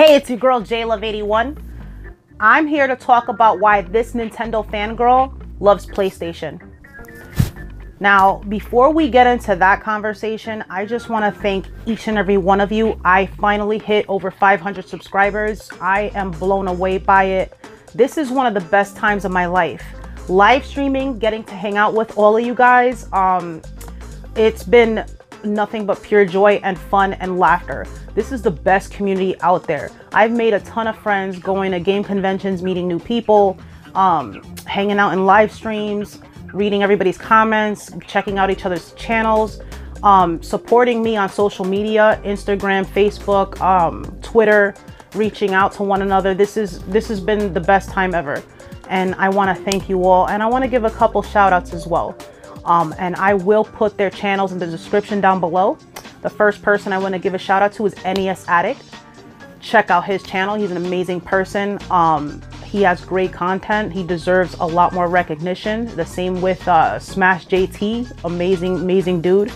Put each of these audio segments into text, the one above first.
Hey, it's your girl JLove81. I'm here to talk about why this Nintendo fangirl loves PlayStation. Now, before we get into that conversation, I just want to thank each and every one of you. I finally hit over 500 subscribers. I am blown away by it. This is one of the best times of my life. Live streaming, getting to hang out with all of you guys. It's been nothing but pure joy and fun and laughter. This is the best community out there. I've made a ton of friends going to game conventions, meeting new people, hanging out in live streams, reading everybody's comments, checking out each other's channels, supporting me on social media, Instagram, Facebook, Twitter, reaching out to one another. This has been the best time ever. And I want to thank you all. And I want to give a couple shout outs as well. And I will put their channels in the description down below. The first person I want to give a shout out to is NES Addict. Check out his channel. He's an amazing person. He has great content. He deserves a lot more recognition. The same with Smash JT. Amazing dude.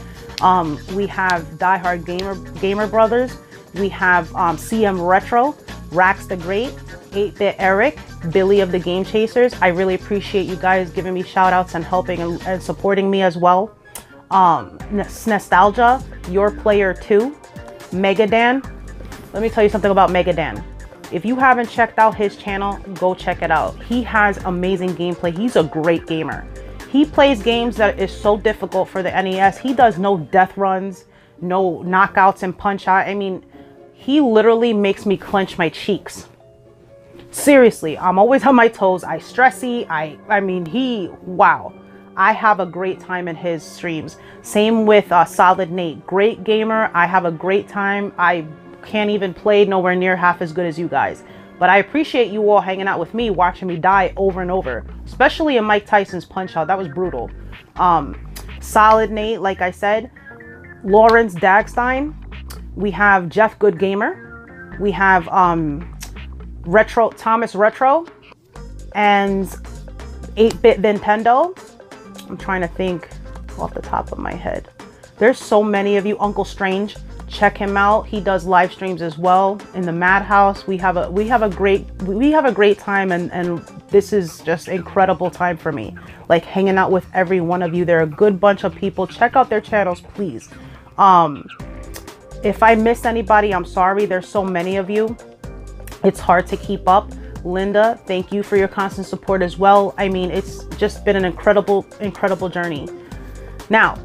We have Diehard Gamer Brothers. We have CM Retro, Rax the Great, 8-Bit Eric, Billy of the Game Chasers. I really appreciate you guys giving me shout outs and helping and supporting me as well. Nostalgia, Your Player 2, Megadan. Let me tell you something about Megadan. If you haven't checked out his channel, go check it out. He has amazing gameplay. He's a great gamer. He plays games that is so difficult for the NES. He does no death runs, no knockouts and punch out. I mean, he literally makes me clench my cheeks. Seriously, I'm always on my toes. I stressy. I mean, wow. I have a great time in his streams. Same with Solid Nate. Great gamer. I have a great time. I can't even play nowhere near half as good as you guys. But I appreciate you all hanging out with me, watching me die over and over. Especially in Mike Tyson's Punch-Out. That was brutal. Solid Nate, like I said. Lawrence Dagstein. We have Jeff Good Gamer. We have Thomas Retro. And 8-Bit Nintendo. I'm trying to think off the top of my head. There's so many of you. Uncle Strange, check him out. He does live streams as well in the Madhouse. We have a great time, and this is just incredible time for me. Like hanging out with every one of you. They're a good bunch of people. Check out their channels, please. If I missed anybody, I'm sorry. There's so many of you. It's hard to keep up. Linda, thank you for your constant support as well. I mean, it's just been an incredible journey. Now,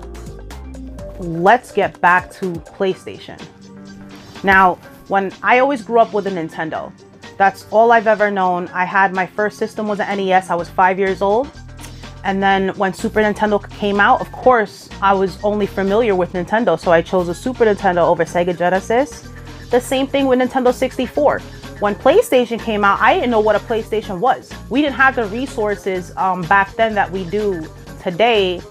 let's get back to PlayStation. Now, when I always grew up with a Nintendo, that's all I've ever known. I had my first system was an NES. I was 5 years old. And then when Super Nintendo came out, of course, I was only familiar with Nintendo. So I chose a Super Nintendo over Sega Genesis. The same thing with Nintendo 64. When PlayStation came out, I didn't know what a PlayStation was. We didn't have the resources back then that we do today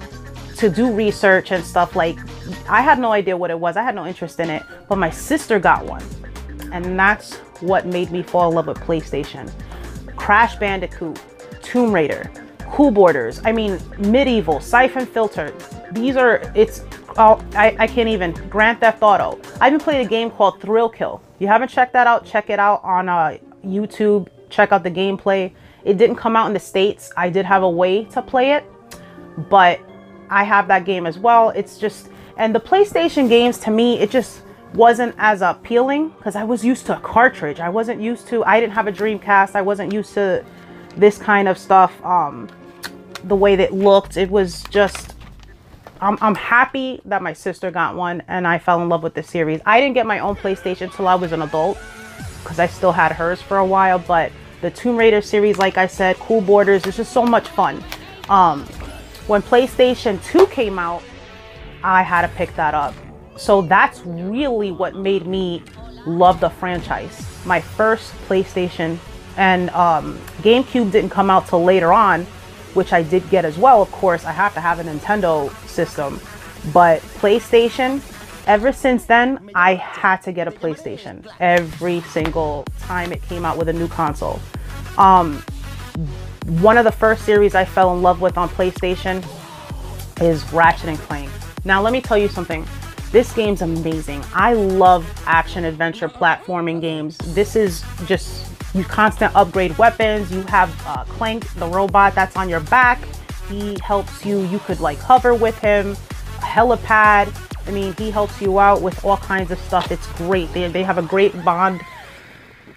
to do research and stuff. Like, I had no idea what it was. I had no interest in it, but my sister got one. And that's what made me fall in love with PlayStation. Crash Bandicoot, Tomb Raider, Cool Borders, I mean, Medieval, Siphon Filter. I can't even. Grand Theft Auto. I've been playing a game called Thrill Kill. If you haven't checked that out, check it out on YouTube. Check out the gameplay. It didn't come out in the States. I did have a way to play it, but I have that game as well. It's just, and the PlayStation games to me, it just wasn't as appealing because I was used to a cartridge. I didn't have a Dreamcast. I wasn't used to this kind of stuff. The way that it looked, it was just, I'm happy that my sister got one and I fell in love with the series. I didn't get my own PlayStation till I was an adult because I still had hers for a while, but the Tomb Raider series, like I said, Cool Borders, it's just so much fun. When PlayStation 2 came out, I had to pick that up. So that's really what made me love the franchise. My first PlayStation, and GameCube didn't come out till later on, which I did get as well. Of course, I have to have a Nintendo system, but PlayStation, ever since then, I had to get a PlayStation every single time it came out with a new console. One of the first series I fell in love with on PlayStation is Ratchet and Clank. Now, let me tell you something. This game's amazing. I love action adventure platforming games. This is just, you constant upgrade weapons. You have Clank, the robot that's on your back. He helps you. You could like hover with him. A helipad. I mean, he helps you out with all kinds of stuff. It's great. They have a great bond.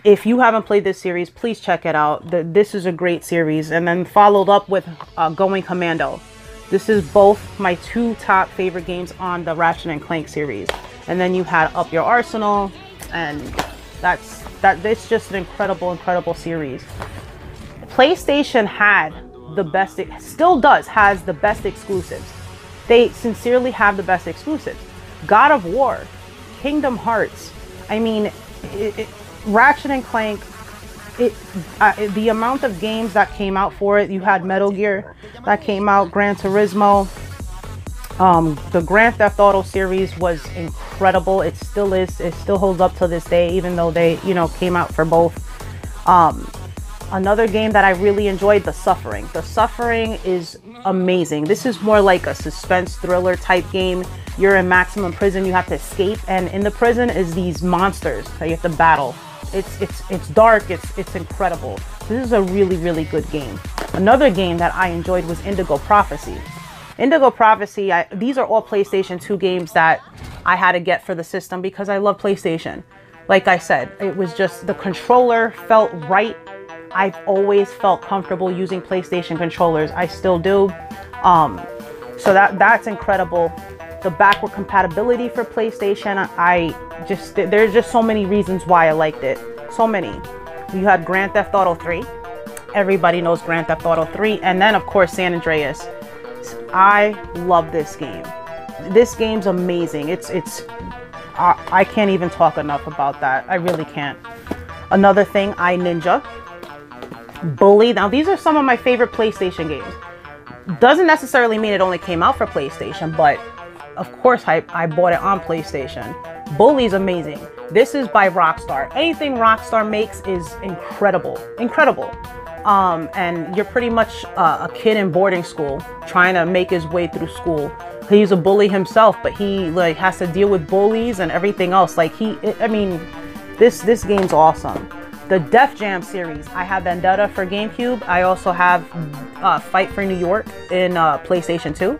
If you haven't played this series, please check it out. This is a great series. And then followed up with Going Commando. This is both my two top favorite games on the Ratchet and Clank series. And then you had Up Your Arsenal, and it's just an incredible series. PlayStation had the best, still does, has the best exclusives. They sincerely have the best exclusives. God of War, Kingdom Hearts. I mean, Ratchet and Clank, the amount of games that came out for it. You had Metal Gear that came out, Gran Turismo. The Grand Theft Auto series was incredible. It still is. It still holds up to this day, even though they, you know, came out for both. Another game that I really enjoyed, The Suffering. The Suffering is amazing. This is more like a suspense thriller type game. You're in maximum prison. You have to escape, and in the prison is these monsters that you have to battle. It's dark. It's incredible. This is a really good game. Another game that I enjoyed was Indigo Prophecy. Indigo Prophecy, these are all PlayStation 2 games that I had to get for the system because I love PlayStation. Like I said, it was just, the controller felt right. I've always felt comfortable using PlayStation controllers. I still do. So that's incredible. The backward compatibility for PlayStation, there's just so many reasons why I liked it. So many. You had Grand Theft Auto 3. Everybody knows Grand Theft Auto 3. And then, of course, San Andreas. I love this game. This game's amazing. I can't even talk enough about that. I really can't. Another thing, iNinja. Bully. Now, these are some of my favorite PlayStation games. Doesn't necessarily mean it only came out for PlayStation, but of course I bought it on PlayStation. Bully's amazing. This is by Rockstar. Anything Rockstar makes is incredible. And you're pretty much a kid in boarding school trying to make his way through school. He's a bully himself, but he like has to deal with bullies and everything else. Like this game's awesome. The Def Jam series. I have Vendetta for GameCube. I also have Fight for New York in PlayStation 2.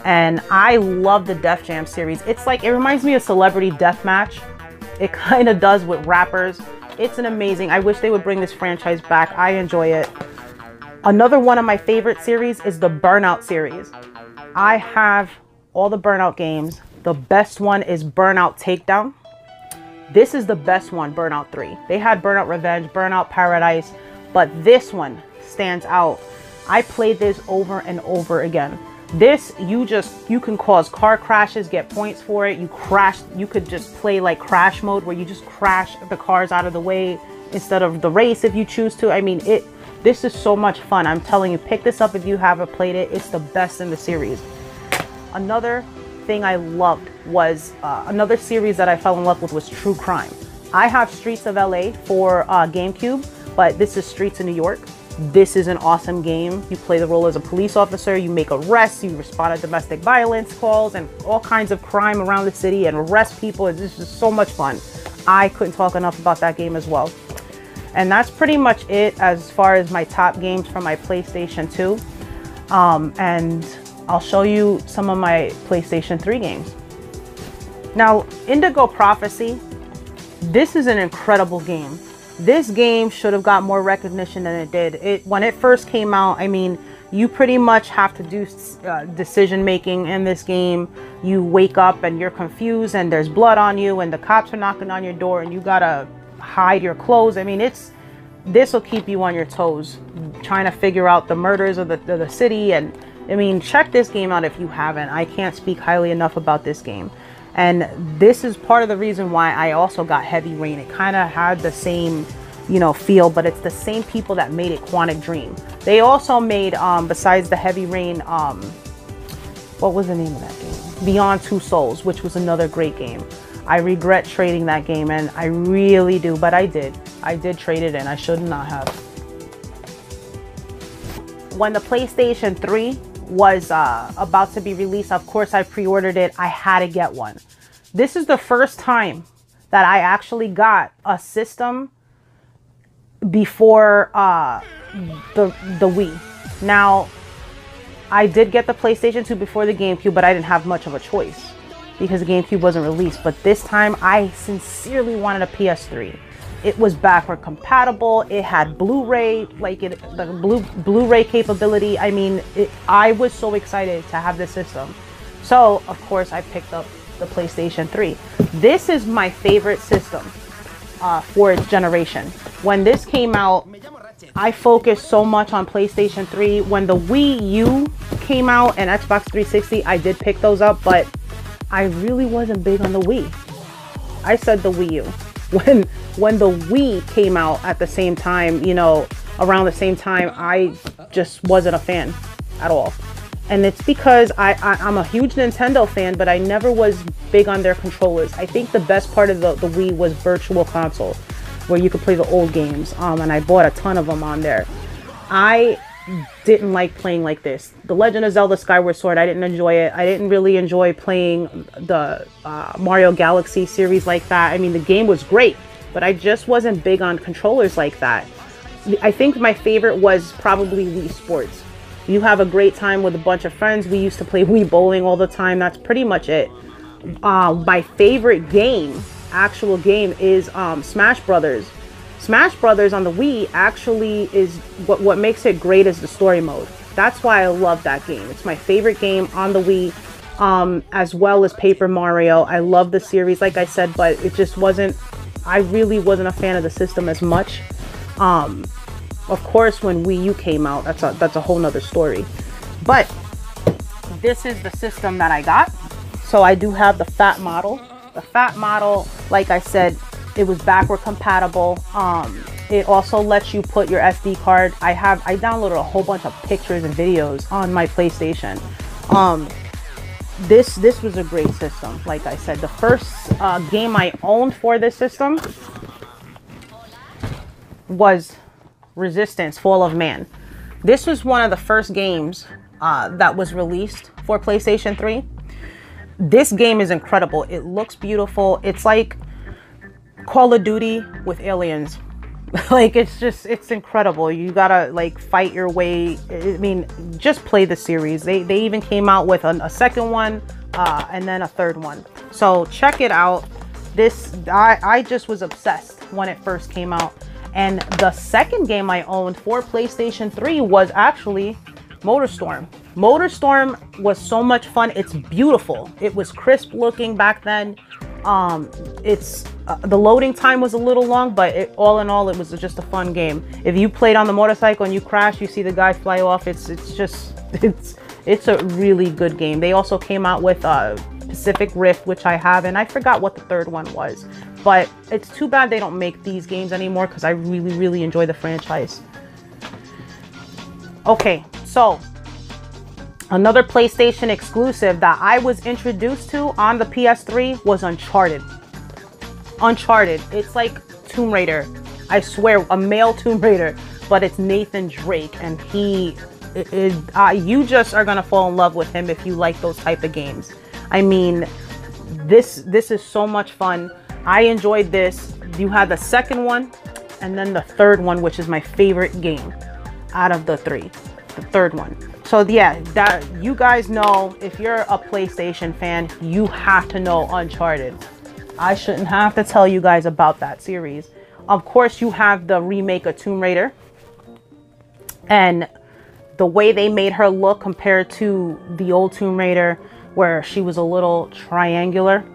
And I love the Def Jam series. It's like, it reminds me of Celebrity Deathmatch. It kind of does with rappers. It's an amazing, I wish they would bring this franchise back. I enjoy it. Another one of my favorite series is the Burnout series. I have all the Burnout games. The best one is Burnout Takedown. This is the best one, Burnout 3. They had Burnout Revenge, Burnout Paradise, but this one stands out. I played this over and over again. This, you can cause car crashes, get points for it. You could just play like crash mode where you just crash the cars out of the way instead of the race if you choose to. I mean, this is so much fun. I'm telling you, pick this up if you haven't played it. It's the best in the series. Another thing I loved was, another series that I fell in love with was True Crime. I have Streets of LA for GameCube, but this is Streets of New York. This is an awesome game. You play the role as a police officer, you make arrests, you respond to domestic violence calls and all kinds of crime around the city and arrest people. It's just so much fun. I couldn't talk enough about that game as well. And that's pretty much it as far as my top games from my PlayStation 2. And I'll show you some of my PlayStation 3 games. Now, Indigo Prophecy, this is an incredible game. This game should have got more recognition than it did. When it first came out, I mean, you pretty much have to do decision making in this game. You wake up and you're confused and there's blood on you and the cops are knocking on your door and you gotta hide your clothes. I mean, this will keep you on your toes, trying to figure out the murders of the city. And I mean, check this game out if you haven't. I can't speak highly enough about this game. And this is part of the reason why I also got Heavy Rain. It kind of had the same, you know, feel, but it's the same people that made it, Quantic Dream. They also made, besides the Heavy Rain, what was the name of that game? Beyond Two Souls, which was another great game. I regret trading that game, and I really do, but I did. I did trade it in. I should not have. When the PlayStation 3 was about to be released. Of course, I pre-ordered it. I had to get one. This is the first time that I actually got a system before the Wii. Now, I did get the PlayStation 2 before the GameCube, but I didn't have much of a choice because the GameCube wasn't released. But this time, I sincerely wanted a PS3. It was backward compatible. It had Blu-ray, the Blu-ray capability. I mean, I was so excited to have this system. So, of course, I picked up the PlayStation 3. This is my favorite system for its generation. When this came out, I focused so much on PlayStation 3. When the Wii U came out and Xbox 360, I did pick those up, but I really wasn't big on the Wii. I said the Wii U. When the Wii came out at the same time, you know, around the same time, I just wasn't a fan at all. And it's because I'm a huge Nintendo fan, but I never was big on their controllers. I think the best part of the Wii was Virtual Console, where you could play the old games. And I bought a ton of them on there. I didn't like playing like this. The Legend of Zelda Skyward Sword, I didn't enjoy it. I didn't really enjoy playing the Mario Galaxy series like that. I mean, the game was great, but I just wasn't big on controllers like that. I think my favorite was probably Wii Sports. You have a great time with a bunch of friends. We used to play Wii Bowling all the time. That's pretty much it. My favorite game, actual game, is Smash Brothers. Smash Brothers on the Wii actually is what makes it great is the story mode. That's why I love that game. It's my favorite game on the Wii, as well as Paper Mario. I love the series, like I said, but it just wasn't, I really wasn't a fan of the system as much. Of course, when Wii U came out, that's a whole nother story. But this is the system that I got. So I do have the fat model. The fat model, like I said, it was backward compatible. It also lets you put your SD card. I downloaded a whole bunch of pictures and videos on my PlayStation. This was a great system. Like I said, the first game I owned for this system was Resistance: Fall of Man. This was one of the first games that was released for PlayStation 3. This game is incredible. It looks beautiful. It's like Call of Duty with aliens. Like, it's incredible. You gotta like fight your way. I mean, just play the series. They even came out with a second one and then a third one. So check it out. I just was obsessed when it first came out. And the second game I owned for PlayStation 3 was actually MotorStorm. MotorStorm was so much fun. It's beautiful. It was crisp looking back then. The loading time was a little long, but all in all, it was just a fun game. If you played on the motorcycle and you crash, you see the guy fly off. It's a really good game. They also came out with Pacific Rift, which I have, and I forgot what the third one was. But it's too bad they don't make these games anymore because I really, really enjoy the franchise. Okay, so another PlayStation exclusive that I was introduced to on the PS3 was Uncharted. Uncharted. It's like Tomb Raider. I swear, a male Tomb Raider, but it's Nathan Drake, and you just are gonna fall in love with him if you like those type of games. I mean, this is so much fun. I enjoyed this. You had the second one and then the third one, which is my favorite game out of the three, the third one. So yeah, that you guys know, if you're a PlayStation fan, you have to know Uncharted. I shouldn't have to tell you guys about that series. Of course, you have the remake of Tomb Raider, and the way they made her look compared to the old Tomb Raider, where she was a little triangular.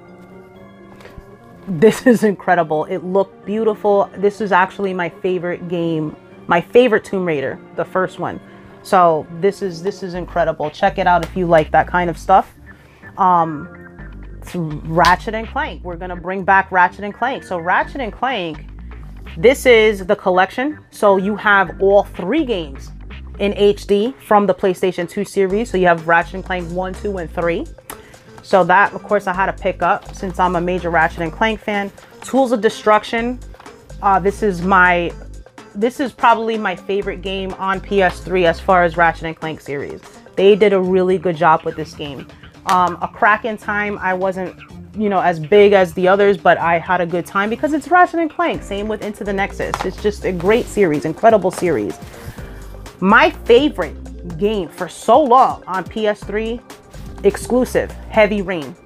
This is incredible. It looked beautiful. This is actually my favorite game, my favorite Tomb Raider, the first one. So this is incredible. Check it out if you like that kind of stuff. It's Ratchet and Clank. We're gonna bring back Ratchet and Clank. So Ratchet and Clank, this is the collection. So you have all three games in HD from the PlayStation 2 series. So you have Ratchet and Clank 1, 2, and 3. So that, of course, I had to pick up since I'm a major Ratchet and Clank fan. Tools of Destruction. This is probably my favorite game on PS3 as far as Ratchet and Clank series. They did a really good job with this game. A crack in time, I wasn't, you know, as big as the others, but I had a good time because it's Ratchet and Clank. Same with Into the Nexus. It's just a great series, incredible series. My favorite game for so long on PS3, exclusive, Heavy Rain.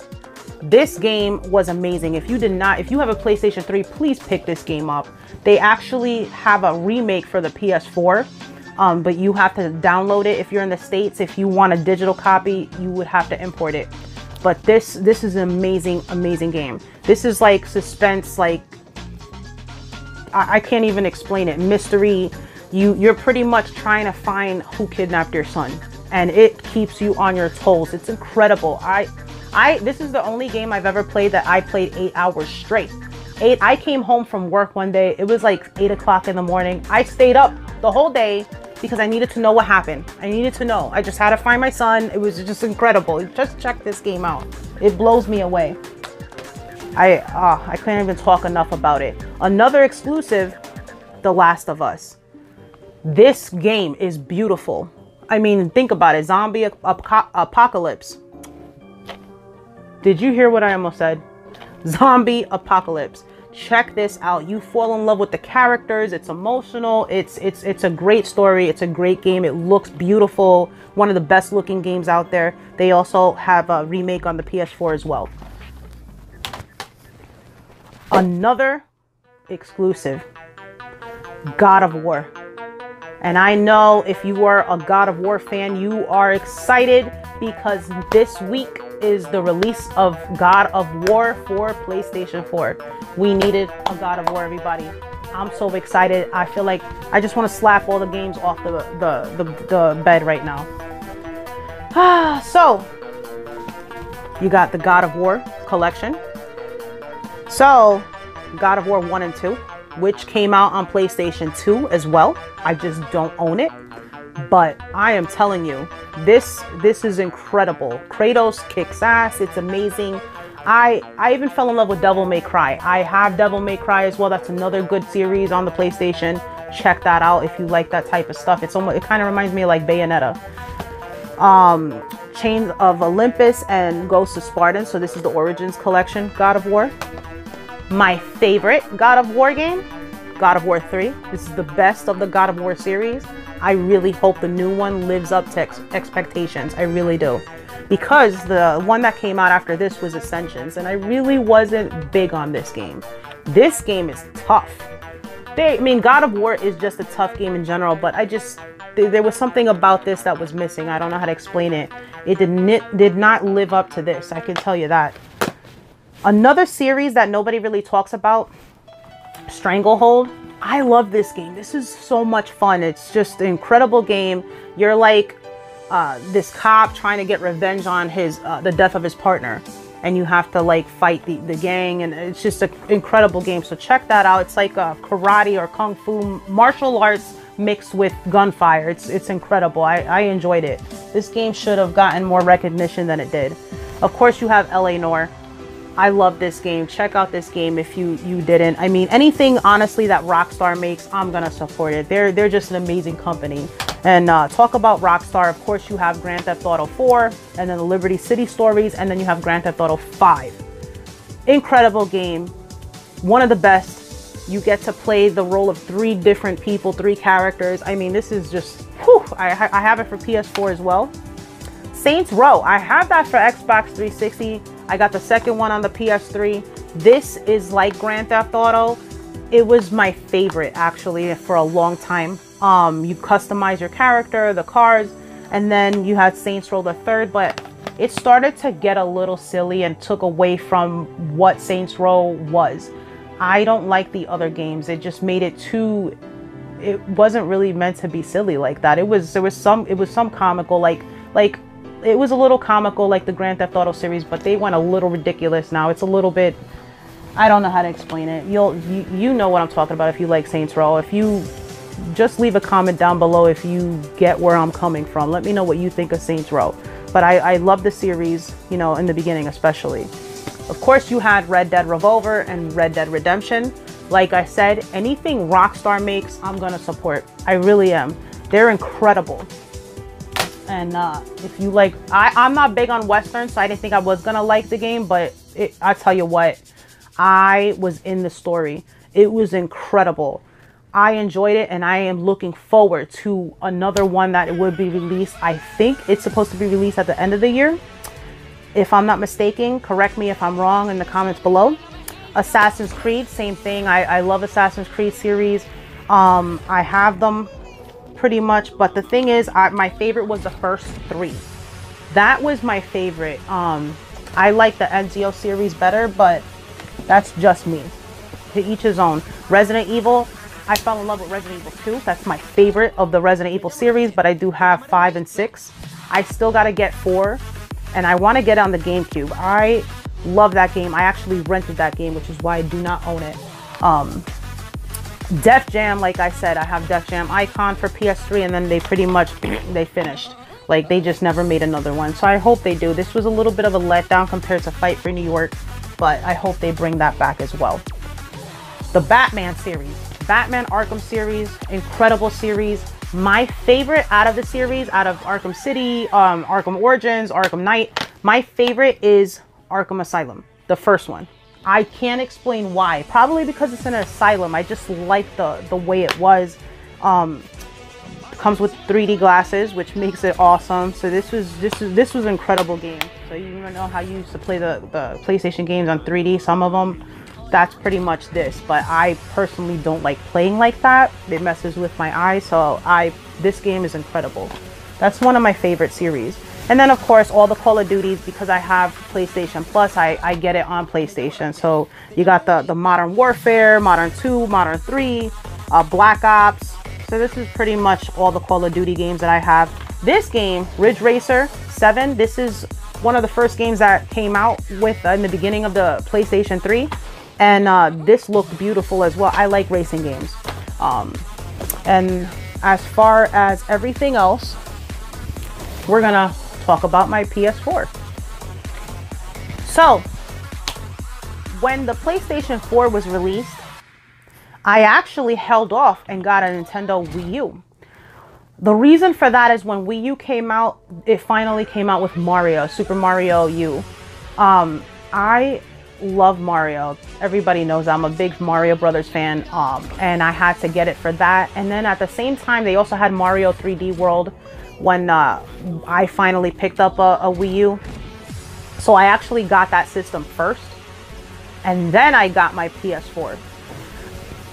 This game was amazing. If you have a PlayStation 3, please pick this game up. They actually have a remake for the PS4, but you have to download it if you're in the States. If you want a digital copy, you would have to import it. But this is an amazing game. This is like suspense, like I can't even explain it. Mystery. You're pretty much trying to find who kidnapped your son, and it keeps you on your toes. It's incredible. This is the only game I've ever played that I played 8 hours straight. I came home from work one day. It was like 8 o'clock in the morning. I stayed up the whole day because I needed to know what happened. I needed to know. I just had to find my son. It was just incredible. Just check this game out. It blows me away. I can't even talk enough about it. Another exclusive, The Last of Us. This game is beautiful. I mean, think about it. Zombie apocalypse. Did you hear what I almost said? Zombie apocalypse. Check this out. You fall in love with the characters. It's emotional. It's a great story. It's a great game. It looks beautiful. One of the best looking games out there. They also have a remake on the PS4 as well. Another exclusive, God of War. And I know if you are a God of War fan, you are excited because this week is the release of God of War for PlayStation 4. We needed a God of War, everybody. I'm so excited. I feel like I just want to slap all the games off the bed right now. So, you got the God of War collection. So, God of War 1 and 2, which came out on PlayStation 2 as well. I just don't own it. But I am telling you, this is incredible. Kratos kicks ass. It's amazing. I even fell in love with Devil May Cry. I have Devil May Cry as well. That's another good series on the PlayStation. Check that out if you like that type of stuff. It kind of reminds me of like Bayonetta. Chains of Olympus and Ghosts of Spartan. So this is the Origins collection, God of War. My favorite God of War game, God of War 3. This is the best of the God of War series. I really hope the new one lives up to expectations. I really do. Because the one that came out after this was Ascensions, and I really wasn't big on this game. This game is tough. I mean, God of War is just a tough game in general, but there was something about this that was missing. I don't know how to explain it. It did not live up to this. I can tell you that. Another series that nobody really talks about, Stranglehold. I love this game. This is so much fun. It's just an incredible game. You're like this cop trying to get revenge on the death of his partner, and you have to like fight the gang, and it's just an incredible game. So check that out. It's like a karate or kung fu martial arts mixed with gunfire. It's incredible. I enjoyed it. This game should have gotten more recognition than it did. Of course, you have LA Noire. I love this game. Check out this game if you didn't. I mean, anything honestly that Rockstar makes, I'm gonna support it. They're just an amazing company. And talk about Rockstar, of course you have Grand Theft Auto 4, and then the Liberty City stories, and then you have Grand Theft Auto 5. Incredible game. One of the best. You get to play the role of 3 different people, 3 characters. I mean, this is just, whew. I have it for PS4 as well. Saints Row. I have that for Xbox 360. I got the second one on the PS3. This is like Grand Theft Auto. It was my favorite actually for a long time. You customize your character, the cars, and then you had Saints Row the third, but it started to get a little silly and took away from what Saints Row was. I don't like the other games. It just made it too, it wasn't really meant to be silly like that. It was some comical, like it was a little comical like the Grand Theft Auto series, but they went a little ridiculous now. It's a little bit, I don't know how to explain it. You know what I'm talking about if you like Saints Row. If you just leave a comment down below if you get where I'm coming from. Let me know what you think of Saints Row. But I love the series, you know, in the beginning especially. Of course, you had Red Dead Revolver and Red Dead Redemption. Like I said, anything Rockstar makes, I'm gonna support. I really am. They're incredible. And if you like, I'm not big on Western, so I didn't think I was gonna like the game, but I tell you what, I was in the story. It was incredible. I enjoyed it, and I am looking forward to another one that it would be released. I think it's supposed to be released at the end of the year. If I'm not mistaken, correct me if I'm wrong in the comments below. Assassin's Creed, same thing. I love Assassin's Creed series. I have them pretty much, but the thing is, my favorite was the first 3. That was my favorite. I like the Ezio series better, but that's just me. To each his own. Resident Evil, I fell in love with Resident Evil 2. That's my favorite of the Resident Evil series, but I do have 5 and 6. I still gotta get 4, and I want to get on the GameCube. I love that game. I actually rented that game, which is why I do not own it. Def Jam, like I said, I have Def Jam Icon for PS3, and then they pretty much, they finished. Like, they just never made another one. So I hope they do. This was a little bit of a letdown compared to Fight for New York, but I hope they bring that back as well. The Batman series. Batman Arkham series, incredible series. My favorite out of the series, out of Arkham City, Arkham Origins, Arkham Knight, my favorite is Arkham Asylum, the first one. I can't explain why. Probably because it's an asylum. I just like the way it was. Comes with 3D glasses, which makes it awesome. So this was an incredible game. So you know how you used to play the PlayStation games on 3D, some of them. That's pretty much this, but I personally don't like playing like that. It messes with my eyes, so this game is incredible. That's one of my favorite series. And then of course all the Call of Duties, because I have PlayStation Plus, I get it on PlayStation. So you got the Modern Warfare, Modern 2, Modern 3, Black Ops. So this is pretty much all the Call of Duty games that I have. This game, Ridge Racer 7, this is one of the first games that came out with in the beginning of the PlayStation 3. And this looked beautiful as well. I like racing games. And as far as everything else, we're gonna talk about my PS4. So, when the PlayStation 4 was released, I actually held off and got a Nintendo Wii U. The reason for that is when Wii U came out, it finally came out with Mario, Super Mario U. I love Mario. Everybody knows I'm a big Mario Brothers fan, and I had to get it for that. And then at the same time, they also had Mario 3D World when I finally picked up a Wii U. So I actually got that system first, and then I got my PS4.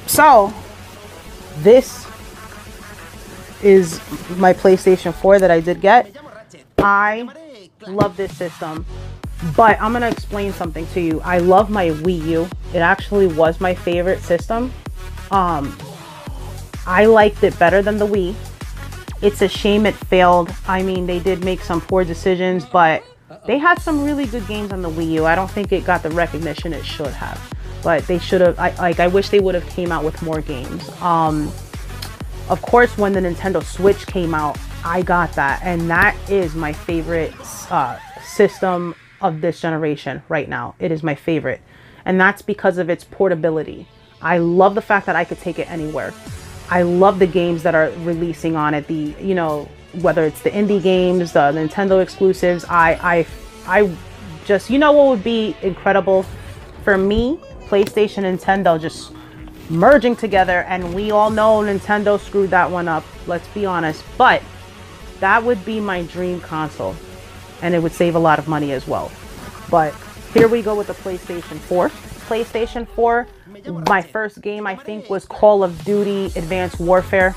So this is my PlayStation 4 that I did get. I love this system. But I'm going to explain something to you. I love my Wii U. It actually was my favorite system. I liked it better than the Wii. It's a shame it failed. I mean, they did make some poor decisions, but they had some really good games on the Wii U. I don't think it got the recognition it should have. But they should have, I wish they would have came out with more games. Of course, when the Nintendo Switch came out, I got that. And that is my favorite system of this generation right now. It is my favorite, and that's because of its portability. I love the fact that I could take it anywhere. I love the games that are releasing on it, whether it's the indie games, the Nintendo exclusives. I just, what would be incredible for me, PlayStation and Nintendo just merging together. And we all know Nintendo screwed that one up, let's be honest, but that would be my dream console. And it would save a lot of money as well. But here we go with the PlayStation 4. PlayStation 4, my first game I think was Call of Duty Advanced Warfare.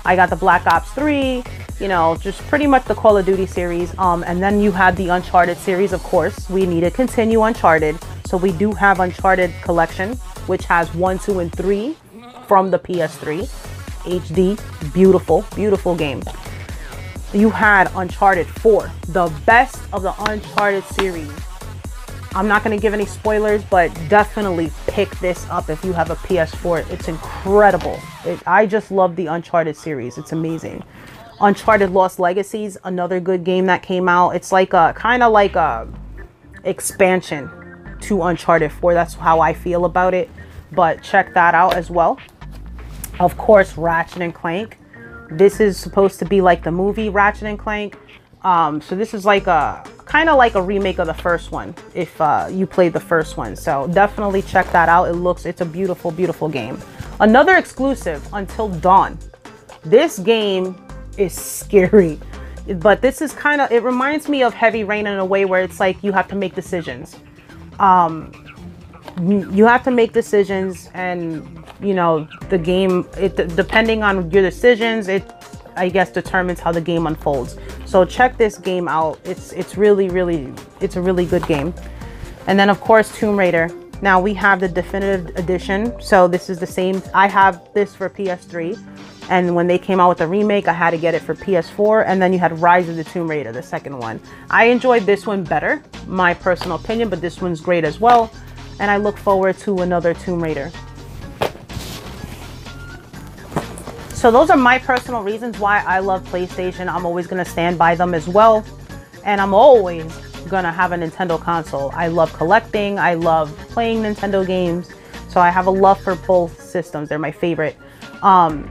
I got the Black Ops 3, just pretty much the Call of Duty series. And then you had the Uncharted series, of course. We need to continue Uncharted. So we do have Uncharted Collection, which has 1, 2, and 3 from the PS3. HD, beautiful, beautiful game. You had Uncharted 4, the best of the Uncharted series. I'm not going to give any spoilers, but definitely pick this up if you have a PS4. It's incredible. I just love the Uncharted series. It's amazing. Uncharted Lost Legacies, another good game that came out. It's like kind of like a expansion to Uncharted 4. That's how I feel about it. But check that out as well. Of course, Ratchet and Clank. This is supposed to be like the movie Ratchet and Clank. So this is like a kind of like a remake of the first one if you played the first one. So definitely check that out. It's a beautiful, beautiful game. Another exclusive, Until Dawn. This game is scary, but this is kind of, it reminds me of Heavy Rain in a way where it's like you have to make decisions. You have to make decisions, and you know, the game, depending on your decisions, it, I guess, determines how the game unfolds. So check this game out. It's really, really, it's a really good game. And then of course Tomb Raider. Now we have the definitive edition. So this is the same. I have this for PS3, and when they came out with the remake, I had to get it for PS4. And then you had Rise of the Tomb Raider, the second one. I enjoyed this one better, my personal opinion, but this one's great as well. And I look forward to another Tomb Raider. So those are my personal reasons why I love PlayStation. I'm always going to stand by them as well. And I'm always going to have a Nintendo console. I love collecting. I love playing Nintendo games. So I have a love for both systems. They're my favorite. I'm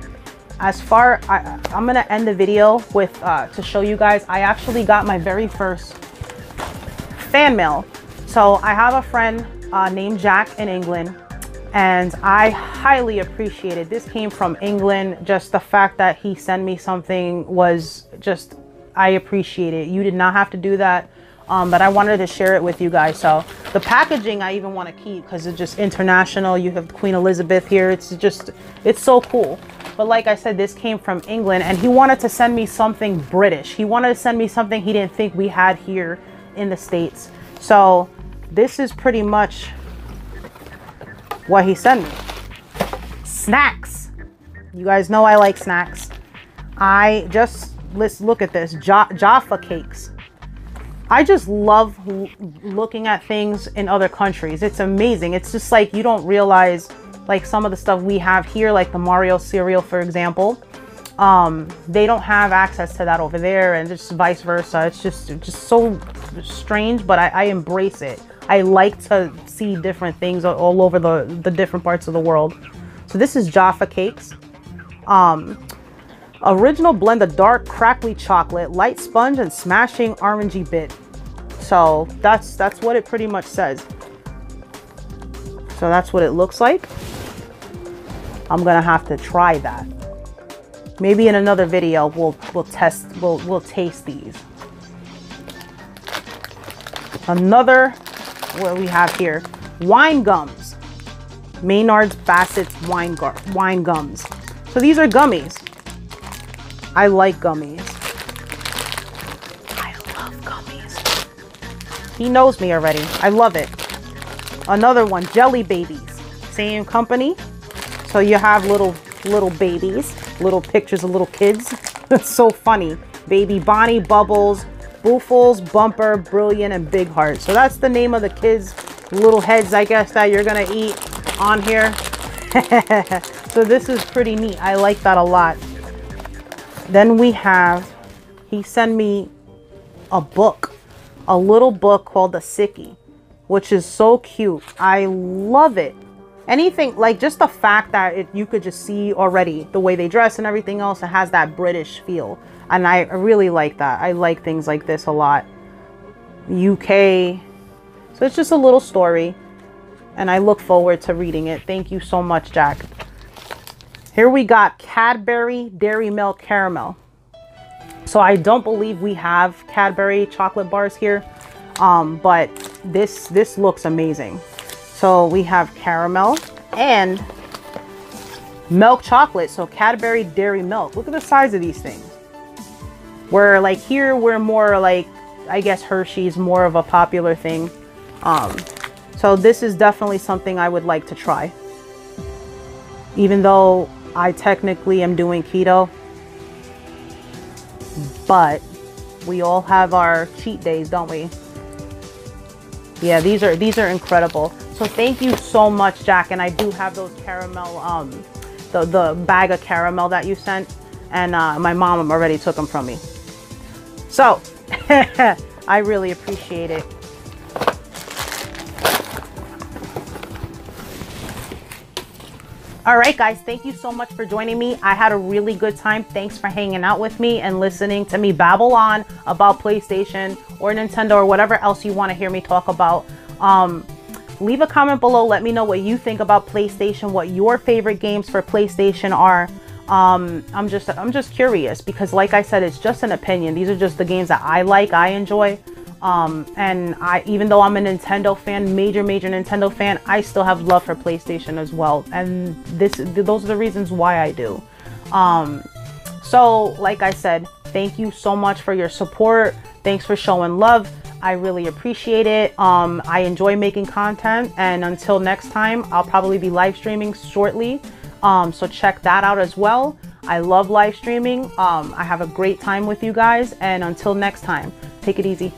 going to end the video with, to show you guys, I actually got my very first fan mail. So I have a friend named Jack in England, and I highly appreciate it. This came from England. Just the fact that he sent me something was just, I appreciate it. You did not have to do that, but I wanted to share it with you guys. So the packaging I even want to keep because it's just international. You have Queen Elizabeth here. It's just, it's so cool. But like I said, this came from England, and he wanted to send me something British. He wanted to send me something he didn't think we had here in the States. So this is pretty much what he sent me. Snacks. You guys know I like snacks. Let's look at this. Jaffa cakes. I just love looking at things in other countries. It's amazing. It's just like you don't realize, like some of the stuff we have here, like the Mario cereal, for example. They don't have access to that over there, and just vice versa. It's just so strange, but I embrace it. I like to see different things all over the different parts of the world. So this is Jaffa cakes. Original blend of dark crackly chocolate, light sponge, and smashing orangey bit. So that's what it pretty much says. So that's what it looks like. I'm gonna have to try that. Maybe in another video we'll taste these. Another, what we have here, wine gums. Maynard's Bassett's wine gums. So these are gummies. I like gummies. I love gummies. He knows me already. I love it. Another one, Jelly Babies. Same company. So you have little babies, little pictures of little kids. It's so funny. Baby Bonnie, Bubbles, Boofles, Bumper, Brilliant, and Big Heart. So that's the name of the kids' little heads, I guess, that you're gonna eat on here. So this is pretty neat. I like that a lot. Then we have, he sent me a book, a little book called The Sickie, which is so cute. I love it. Anything, like just the fact that you could just see already the way they dress and everything else, it has that British feel. And I really like that. I like things like this a lot. UK. So it's just a little story, and I look forward to reading it. Thank you so much, Jack. Here we got Cadbury Dairy Milk Caramel. So I don't believe we have Cadbury chocolate bars here, but this looks amazing. So we have caramel and milk chocolate. So Cadbury Dairy Milk. Look at the size of these things. Where like here, we're more like, I guess Hershey's more of a popular thing. So this is definitely something I would like to try. Even though I technically am doing keto, but we all have our cheat days, don't we? Yeah, these are incredible. So thank you so much, Jack. And I do have those caramel, the bag of caramel that you sent, and my mom already took them from me. So I really appreciate it. All right, guys, thank you so much for joining me. I had a really good time. Thanks for hanging out with me and listening to me babble on about PlayStation or Nintendo or whatever else you want to hear me talk about. Leave a comment below. Let me know what you think about PlayStation, what your favorite games for PlayStation are. I'm just curious because, like I said, it's just an opinion. These are just the games that I like, I enjoy. And even though I'm a Nintendo fan, major Nintendo fan, I still have love for PlayStation as well. And those are the reasons why I do. So like I said, thank you so much for your support. Thanks for showing love. I really appreciate it. I enjoy making content, and until next time, I'll probably be live streaming shortly. So check that out as well. I love live streaming. I have a great time with you guys, and until next time, take it easy.